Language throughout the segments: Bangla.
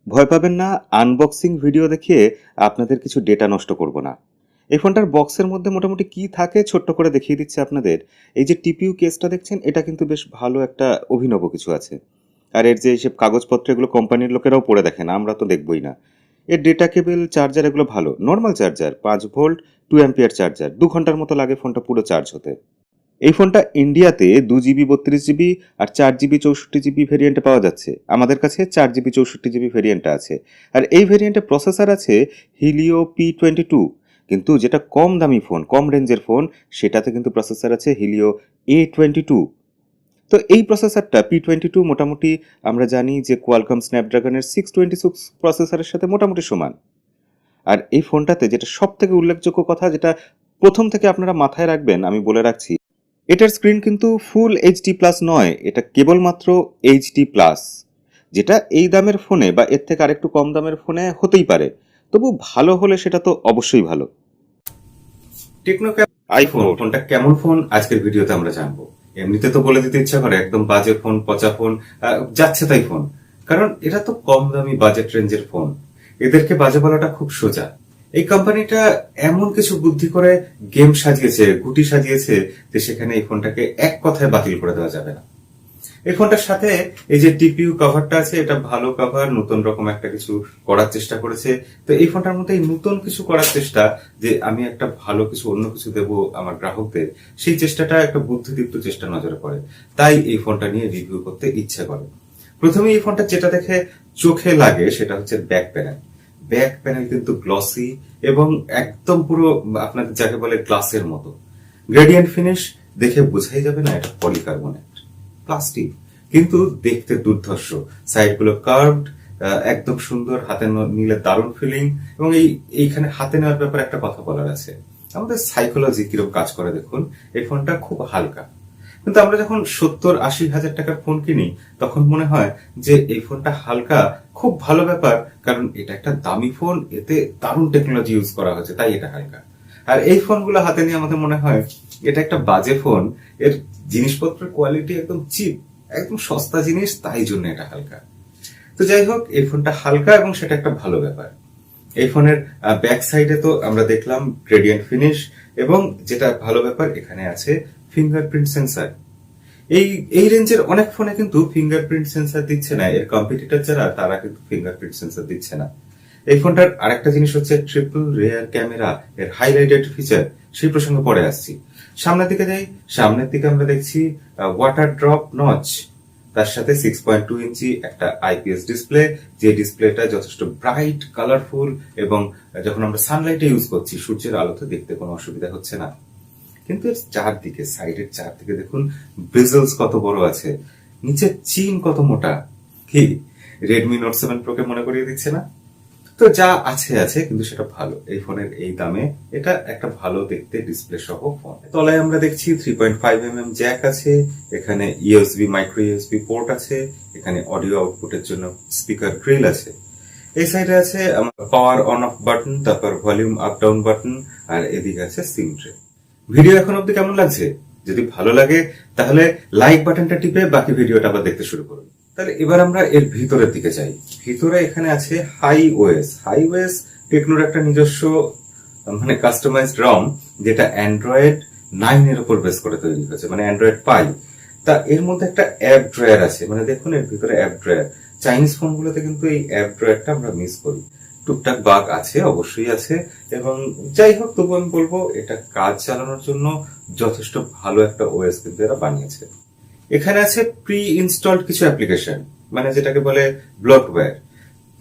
ভয় পাবেন না, আনবক্সিং ভিডিও দেখিয়ে আপনাদের কিছু ডেটা নষ্ট করব না। এই ফোনটার বক্সের মধ্যে মোটামুটি কি থাকে ছোট্ট করে দেখিয়ে দিচ্ছে আপনাদের। এই যে টিপিইউ কেসটা দেখছেন, এটা কিন্তু বেশ ভালো একটা অভিনব কিছু আছে। আর এর যে এইসব কাগজপত্র, এগুলো কোম্পানির লোকেরাও পড়ে দেখেন, আমরা তো দেখবই না। এর ডেটা কেবল, চার্জার এগুলো ভালো, normal charger, 5 volt, 2 ampere charger, 2 ঘন্টার মতো লাগে ফোনটা পুরো চার্জ হতে। এই ফোনটা ইন্ডিয়াতে 2 জিবি 32 জিবি আর 4 জিবি 64 জিবি ভেরিয়েন্টে পাওয়া যাচ্ছে। আমাদের কাছে 4 জিবি 64 জিবি ভেরিয়েন্টটা আছে। আর এই ভেরিয়েন্টে প্রসেসর আছে হিলিও P22। কিন্তু যেটা কম দামি ফোন, কম রেঞ্জের ফোন, সেটাতে কিন্তু প্রসেসর আছে হিলিও A22। তো এই প্রসেসরটা P22 মোটামুটি আমরা জানি যে কোয়ালকম স্ন্যাপড্রাগনের 626 প্রসেসরের সাথে মোটামুটি সমান। আর এই ফোনটাতে যেটা সব থেকে উল্লেখযোগ্য কথা, যেটা প্রথম থেকে আপনারা মাথায় রাখবেন, আমি বলে রাখছি, এটার স্ক্রিন কিন্তু ফুল HD+ নয়, এটা কেবলমাত্র HD+, যেটা এই দামের ফোনে বা এর থেকে আরেকটু কম দামের ফোনে হতেই পারে। তবু ভালো হলে সেটা তো অবশ্যই ভালো। টেকনো আইফোন ফোনটা কেমন ফোন আজকের ভিডিওতে আমরা জানবো। এমনিতে তো বলে দিতে ইচ্ছা করে একদম বাজে ফোন, পচা ফোন, যাচ্ছে তাই ফোন, কারণ এটা তো কম দামি বাজেট রেঞ্জের ফোন। এদেরকে বাজে বলাটা খুব সোজা। এই কোম্পানিটা এমন কিছু বুদ্ধি করে গেম সাজিয়েছে, গুটি সাজিয়েছে, যে সেখানে এই ফোনটাকে এক কথায় বাতিল করে দেওয়া যাবে না। এই ফোনটার সাথে এই যে টিপিইউ কভারটা আছে, এটা ভালো কভার, নতুন রকম একটা কিছু করার চেষ্টা করেছে। তো এই ফোনটার মধ্যে এই নতুন কিছু করার চেষ্টা, যে আমি একটা ভালো কিছু, অন্য কিছু দেবো আমার গ্রাহকদের, সেই চেষ্টাটা একটা বুদ্ধিদীপ্ত চেষ্টা নজরে পড়ে। তাই এই ফোনটা নিয়ে রিভিউ করতে ইচ্ছে করে। প্রথমে এই ফোনটা যেটা দেখে চোখে লাগে সেটা হচ্ছে ব্যাক প্যানেল। ব্যাক প্যানেল কিন্তু গ্লসি এবং একদম পুরো আপনাদের যাকে বলে গ্লাসের মতো। গ্রেডিয়েন্ট ফিনিশ দেখে বোঝাই যাবে না এটা পলিকার্বনেট, প্লাস্টিক, কিন্তু দেখতে দুর্ধর্ষ। সাইড গুলো কার্ভড, একদম সুন্দর, হাতে নিলে দারুণ ফিলিং। এবং এইখানে হাতে নেওয়ার ব্যাপারে একটা কথা বলার আছে। আমাদের সাইকোলজি কিরকম কাজ করে দেখুন। এই ফোনটা খুব হালকা, কিন্তু আমরা যখন 70-80 হাজার টাকার ফোন কিনি, তখন মনে হয় যে এই ফোনটা হালকা, খুব ভালো ব্যাপার, কারণ এটা একটা দামি ফোন, এতে দারুণ টেকনোলজি ইউজ করা হয়েছে, তাই এটা হালকা। আর এই ফোনগুলো হাতে নিয়ে আমাদের মনে হয় এটা একটা বাজে ফোন, এর জিনিসপত্রের কোয়ালিটি একদম চিপ, একদম সস্তা জিনিস, তাই জন্য এটা হালকা। তো যাই হোক, এই ফোনটা হালকা এবং সেটা একটা ভালো ব্যাপার। এই ফোনের ব্যাক সাইডে তো আমরা দেখলাম গ্রেডিয়েন্ট ফিনিশ, এবং যেটা ভালো ব্যাপার, এখানে আছে ফিঙ্গারপ্রিন্ট সেন্সর। এই এই রেঞ্জের অনেক ফোনে কিন্তু ফিঙ্গারপ্রিন্ট সেন্সর দিচ্ছে না, এর কম্পিটিটর যারা, তারা কিন্তু ফিঙ্গারপ্রিন্ট সেন্সর দিচ্ছে না। এই ফোনটার আরেকটা জিনিস হচ্ছে ট্রিপল রেয়ার ক্যামেরা, এর হাইলাইটেড ফিচার, সেই প্রসঙ্গে পরে আসছি। সামনের দিকে যাই, সামনের দিকে আমরা দেখছি ওয়াটার ড্রপ নচ, তার সাথে 6.2 ইঞ্চি একটা আইপিএস ডিসপ্লে, যে ডিসপ্লেটা যথেষ্ট ব্রাইট, কালারফুল, এবং যখন আমরা সানলাইটে ইউজ করছি, সূর্যের আলোতে দেখতে কোনো অসুবিধা হচ্ছে না। কিন্তু এর চারদিকে, সাইডের চারদিকে দেখুন বেজেলস কত বড় আছে, নিচে চিন কত মোটা। কি রেডমি নোট 7 প্রো কে মনে করিয়ে দিচ্ছে না? তো যা আছে আছে, কিন্তু সেটা ভালো। এই ফোনের এই দামে এটা একটা ভালো দেখতে ডিসপ্লে সহ ফোন। তলায় আমরা দেখছি 3.5mm জ্যাক আছে, এখানে ইউএসবি, মাইক্রো ইউএসবি পোর্ট আছে, এখানে অডিও আউটপুটের জন্য স্পিকার গ্রিল আছে। এই সাইডে আছে পাওয়ার অন অফ বাটন, তারপর ভলিউম আপ ডাউন বাটন, আর এদিকে আছে সিম ট্রে। ভিডিও এখন অব্দি কেমন লাগছে? যদি ভালো লাগে তাহলে লাইক বাটনটা টিপে বাকি ভিডিওটা আবার দেখতে শুরু করুন। তাহলে এবার আমরা এর ভিতরের দিকে যাই। ভিতরে এখানে আছে হাই ওএস টেকনোর একটা নিজস্ব মানে কাস্টমাইজড রম, যেটা অ্যান্ড্রয়েড 9 এর উপর বেস করে তৈরি হয়েছে, মানে অ্যান্ড্রয়েড পাই। তা এর মধ্যে একটা অ্যাপ ড্রয়ার আছে, মানে দেখুন এর ভিতরে অ্যাপ ড্রয়ার। চাইনিজ ফোনগুলোতে কিন্তু এই অ্যাপ ড্রয়ারটা আমরা মিস করি। টুকটাক বাগ আছে, অবশ্যই আছে, এবং যাই হোক, তবু আমি বলবো এটা কাজ চালানোর জন্য যথেষ্ট ভালো একটা ওএস কিন্তু এরা বানিয়েছে। এখানে আছে প্রি ইনস্টলড কিছু অ্যাপ্লিকেশন, মানে যেটাকে বলে ব্লটওয়্যার।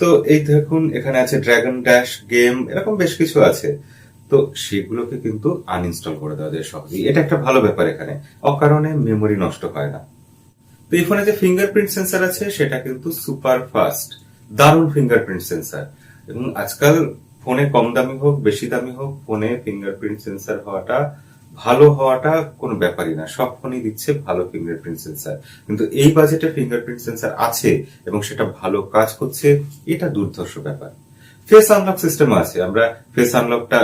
তো এই দেখুন, এখানে আছে ড্রাগন ড্যাশ গেম, এরকম বেশ কিছু আছে। তো সেগুলোকে কিন্তু আনইনস্টল করে দেওয়া যায় সহজেই, এটা একটা ভালো ব্যাপার। এখানে অকারণে মেমোরি নষ্ট হয় না। তো এই ফোনে যে ফিঙ্গারপ্রিন্ট সেন্সর আছে, সেটা কিন্তু সুপার ফাস্ট, দারুণ ফিঙ্গারপ্রিন্ট সেন্সর। এবং আজকাল ফোনে কম দামি হোক, বেশি দামি হোক, ফোনে ফিঙ্গারপ্রিন্ট সেন্সর হওয়াটা, ভালো হওয়াটা কোনো ব্যাপারই না। সব ফোনই দিচ্ছে ভালো ফিঙ্গারপ্রিন্ট সেন্সর, কিন্তু এই বাজেটে ফিঙ্গারপ্রিন্ট সেন্সর আছে এবং সেটা ভালো কাজ করছে, এটা দুর্ধর্ষ ব্যাপার। ফেস আনলক সিস্টেম আছে, আমরা ফেস আনলকটা,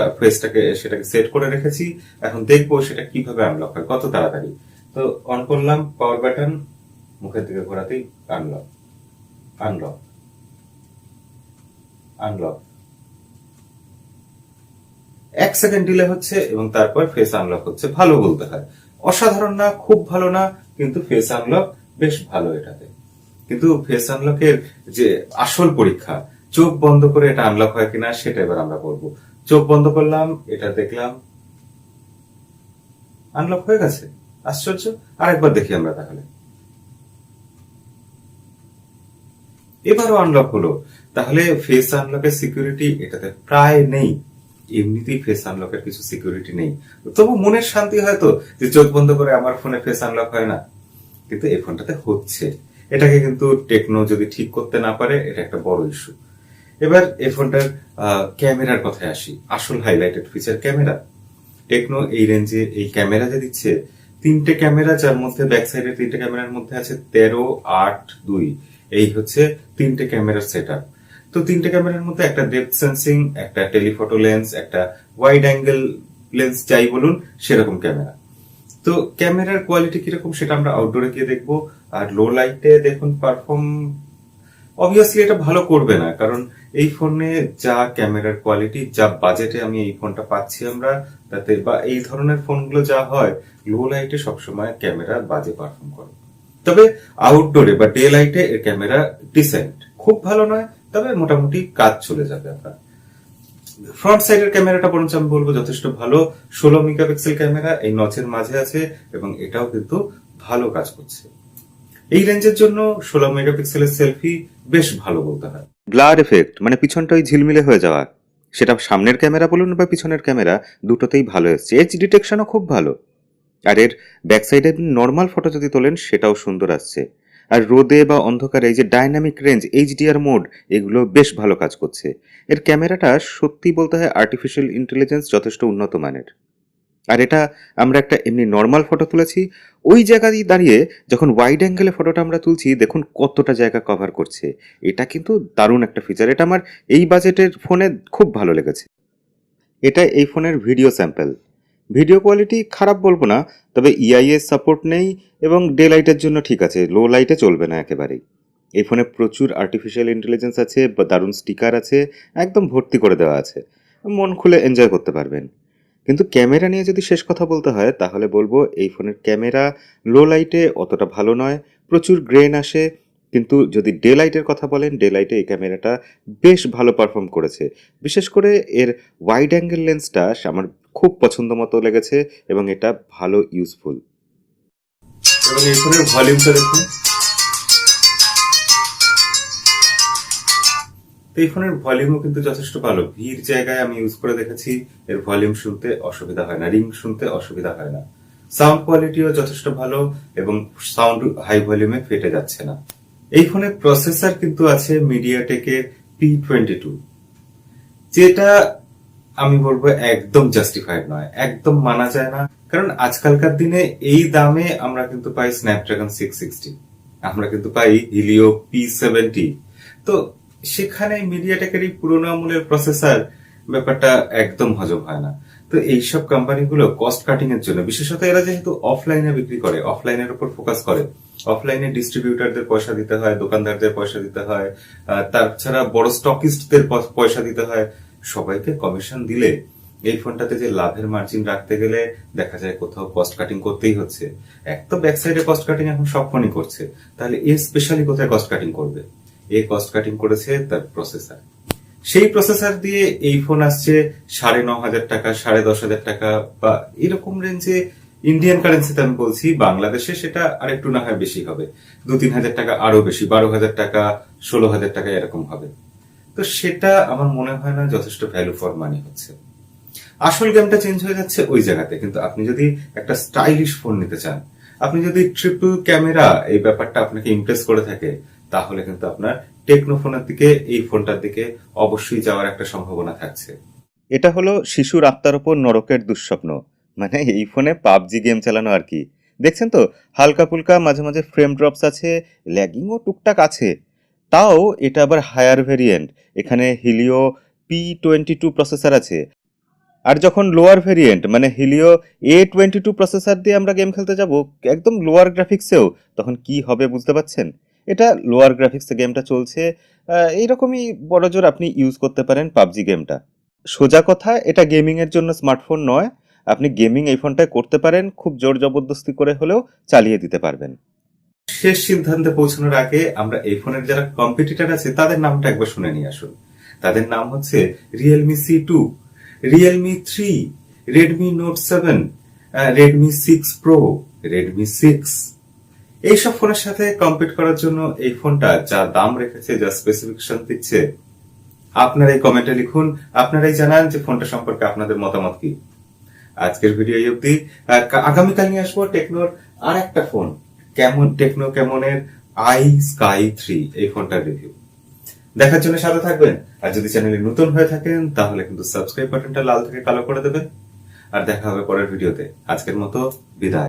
সেটাকে সেট করে রেখেছি। এখন দেখবো সেটা কিভাবে আনলক হয়, কত তাড়াতাড়ি। তো অন করলাম পাওয়ার বাটন, মুখের দিকে ঘোরাতেই আনলক, আনলক, 1 সেকেন্ড ডিলে হচ্ছে এবং তারপর ফেস আনলক হচ্ছে। ভালো বলতে হয়, অসাধারণ না, খুব ভালো না, কিন্তু ফেস আনলক বেশ ভালো এটাতে। কিন্তু ফেস আনলকের যে আসল পরীক্ষা, চোখ বন্ধ করে এটা আনলক হয় কিনা সেটা এবার আমরা করবো। চোখ বন্ধ করলাম, এটা দেখলাম আনলক হয়ে গেছে, আশ্চর্য। আরেকবার দেখি আমরা তাহলে, এবারও আনলক হলো। তাহলে ফেস আনলকের সিকিউরিটি এটাতে প্রায় নেই, এমনিতেই ফেস আনলকের কিছু সিকিউরিটি নেই। তবু মনের শান্তি হয়তো যে চোখ বন্ধ করে আমার ফোনে ফেস আনলক হয় না, কিন্তু এই ফোনটাতে হচ্ছে। এটাকে কিন্তু টেকনো যদি ঠিক করতে না পারে, এটা একটা বড় ইস্যু। এবার এই ফোনটার ক্যামেরার কথায় আসি, আসল হাইলাইটেড ফিচার ক্যামেরা। টেকনো এই রেঞ্জে এই ক্যামেরা যে দিচ্ছে, 3টে ক্যামেরা, যার মধ্যে ব্যাক সাইডের 3টে ক্যামেরার মধ্যে আছে 13, 8, 2, এই হচ্ছে 3টে ক্যামেরার সেট আপ। তো 3টে ক্যামেরার মধ্যে একটা ডেপথ সেন্সিং, একটা টেলিফটো লেন্স, একটা ওয়াইড অ্যাঙ্গেল লেন্স, যাই বলুন সেরকম ক্যামেরা। তো ক্যামেরার কোয়ালিটি কিরকম সেটা আমরা আউটডোরে গিয়ে দেখবো। আর লো লাইটে দেখুন পারফর্ম, অবভিয়াসলি এটা ভালো করবে না, কারণ এই ফোনে যা ক্যামেরার কোয়ালিটি, যা বাজেটে আমি এই ফোনটা পাচ্ছি আমরা, তাতে বা এই ধরনের ফোনগুলো যা হয়, লো লাইটে সবসময় ক্যামেরা বাজে পারফর্ম করে। তবে আউটডোরে বা ডে লাইটে এর ক্যামেরা ডিসেন্ট, খুব ভালো নয়, তবে মোটামুটি কাজ চলে যাবে আপনার। ফ্রন্ট সাইডের ক্যামেরাটা বরঞ্চ আমি বলবো যথেষ্ট ভালো, 16 মেগাপিক্সেল ক্যামেরা এই নচের মাঝে আছে এবং এটাও কিন্তু ভালো কাজ করছে। এই রেঞ্জের জন্য 16 মেগাপিক্সেলের সেলফি বেশ ভালো বলতে হয়। ব্লার এফেক্ট মানে পিছনটা ওই ঝিলমিলে হয়ে যাওয়া, সেটা সামনের ক্যামেরা বলুন বা পিছনের ক্যামেরা, দুটোতেই ভালো এসছে। এজ ডিটেকশনও খুব ভালো। আর এর ব্যাক সাইডে নর্মাল ফটো যদি তোলেন সেটাও সুন্দর আসছে। আর রোদে বা অন্ধকারে এই যে ডাইনামিক রেঞ্জ, এইচডিআর মোড, এগুলো বেশ ভালো কাজ করছে। এর ক্যামেরাটা সত্যি বলতে হয় আর্টিফিশিয়াল ইন্টেলিজেন্স যথেষ্ট উন্নত মানের। আর এটা আমরা একটা এমনি নর্মাল ফটো তুলেছি, ওই জায়গায় দাঁড়িয়ে যখন ওয়াইড অ্যাঙ্গেলে ফটোটা আমরা তুলছি, দেখুন কতটা জায়গা কভার করছে। এটা কিন্তু দারুণ একটা ফিচার, এটা আমার এই বাজেটের ফোনে খুব ভালো লেগেছে। এটা এই ফোনের ভিডিও স্যাম্পল। ভিডিও কোয়ালিটি খারাপ বলবো না, তবে ইআইএস সাপোর্ট নেই এবং ডে লাইটের জন্য ঠিক আছে, লো লাইটে চলবে না একেবারেই। এই ফোনে প্রচুর আর্টিফিশিয়াল ইন্টেলিজেন্স আছে, বা দারুণ স্টিকার আছে, একদম ভর্তি করে দেওয়া আছে, মন খুলে এনজয় করতে পারবেন। কিন্তু ক্যামেরা নিয়ে যদি শেষ কথা বলতে হয়, তাহলে বলবো এই ফোনের ক্যামেরা লো লাইটে অতটা ভালো নয়, প্রচুর গ্রেন আসে। কিন্তু যদি ডে লাইটের কথা বলেন, ডে লাইটে এই ক্যামেরাটা বেশ ভালো পারফর্ম করেছে। বিশেষ করে এর ওয়াইড অ্যাঙ্গেল লেন্সটা আমার খুব পছন্দ মতো লেগেছে এবং এটা ভালো ইউজফুল। এবং এই ফোনের ভলিউমটা দেখুন, এই ফোনের ভলিউমও কিন্তু যথেষ্ট ভালো। ভিড় জায়গায় আমি ইউজ করে দেখেছি, এর ভলিউম শুনতে অসুবিধা হয় না, রিং শুনতে অসুবিধা হয় না। সাউন্ড কোয়ালিটিও যথেষ্ট ভালো এবং সাউন্ড হাই ভলিউমে ফেটে যাচ্ছে না। এই ফোনে প্রসেসর কিন্তু আছে মিডিয়াটেকের P22, যেটা আমি বলবো একদম জাস্টিফাইড নয়, একদম মানা যায় না। কারণ আজকালকার দিনে এই দামে আমরা কিন্তু পাই স্ন্যাপড্রাগন 660, আমরা কিন্তু পাই হিলিও P70। তো সেখানে মিডিয়াটেকের এই পুরোনো আমলের প্রসেসর, ব্যাপারটা একদম হজম হয় না। তো এইসব কোম্পানিগুলো কস্ট কাটিং এর জন্য, বিশেষত এরা যেহেতু অফলাইনে বিক্রি করে, অফলাইনের উপর ফোকাস করে, অফলাইনে ডিস্ট্রিবিউটারদের পয়সা দিতে হয়, দোকানদারদের পয়সা দিতে হয়, তাছাড়া বড় স্টকিস্টদের পয়সা দিতে হয়, সবাইকে কমিশন দিলে এই ফোনটাতে যে লাভের মার্জিন রাখতে গেলে দেখা যায় কোথাও কস্ট কাটিং করতেই হচ্ছে। এক তো ব্যাক সাইডে কস্ট কাটিং এখন সব ফোনই করছে, তাহলে এ স্পেশালি কোথায় কস্ট কাটিং করবে? এ কস্ট কাটিং করেছে তার প্রসেসর। সেই প্রসেসর দিয়ে এই ফোন আসছে 9,500 টাকা, 10,500 টাকা বা এরকম রেঞ্জে। ইন্ডিয়ান কারেন্সিতে আমি বলছি, বাংলাদেশে সেটা আরেকটু না হয় বেশি হবে, 2-3 হাজার টাকা আরো বেশি, 12,000 টাকা, 16,000 টাকা এরকম হবে। তো সেটা আমার মনে হয় না যথেষ্ট ভ্যালু ফর মানি হচ্ছে। আসল গেমটা চেঞ্জ হয়ে যাচ্ছে ওই জায়গাতে। কিন্তু আপনি যদি একটা স্টাইলিশ ফোন নিতে চান, আপনি যদি ট্রিপল ক্যামেরা এই ব্যাপারটা আপনাকে ইমপ্রেস করে থাকে, তাহলে কিন্তু আপনার টেকনো ফোনের দিকে, এই ফোনটার দিকে অবশ্যই যাওয়ার একটা সম্ভাবনা থাকছে। এটা হলো শিশুর আত্মার ওপর নরকের দুঃস্বপ্ন, মানে এই ফোনে পাবজি গেম চালানো আর কি। দেখছেন তো, হালকা ফুলকা মাঝে মাঝে ফ্রেম ড্রপস আছে, ল্যাগিংও টুকটাক আছে। তাও এটা আবার হায়ার ভেরিয়েন্ট, এখানে হিলিও P22 প্রসেসর আছে। আর যখন লোয়ার ভেরিয়েন্ট মানে হিলিও A22 প্রসেসর দিয়ে আমরা গেম খেলতে যাব, একদম লোয়ার গ্রাফিক্সেও, তখন কি হবে বুঝতে পারছেন? এটা লোয়ার গ্রাফিক্সে গেমটা চলছে, এইরকমই বড়জোর আপনি ইউজ করতে পারেন পাবজি গেমটা। সোজা কথা, এটা গেমিং এর জন্য স্মার্টফোন নয়। আপনি গেমিং এই ফোনটায় করতে পারেন, খুব জোর জবরদস্তি করে হলেও চালিয়ে দিতে পারবেন। শেষ সিদ্ধান্তে পৌঁছানোর আগে আমরা এই ফোনের যারা কম্পিটিটর আছে তাদের নামটা একবার শুনে নিয়ে আসুন। তাদের নাম হচ্ছে Realme C2, Realme 3, Redmi note 7, Redmi 6 pro, Redmi 6। এইসব ফোনের সাথে কম্পিট করার জন্য এই ফোনটা যা দাম রেখেছে, যা স্পেসিফিকেশন দিচ্ছে, আপনারাই কমেন্টে লিখুন, আপনারাই জানান যে ফোনটা সম্পর্কে আপনাদের মতামত কি। আজকের ভিডিও এই অবধি। আগামীকাল নিয়ে আসবো টেকনোর আর একটা ফোন, টেকনো ক্যামনের iSky3, এই ফোনটার রিভিউ। দেখার জন্য সাথে থাকবেন। আর যদি চ্যানেলে নতুন হয়ে থাকেন তাহলে কিন্তু সাবস্ক্রাইব বাটনটা লাল থেকে কালো করে দেবেন। আর দেখা হবে পরের ভিডিওতে। আজকের মতো বিদায়।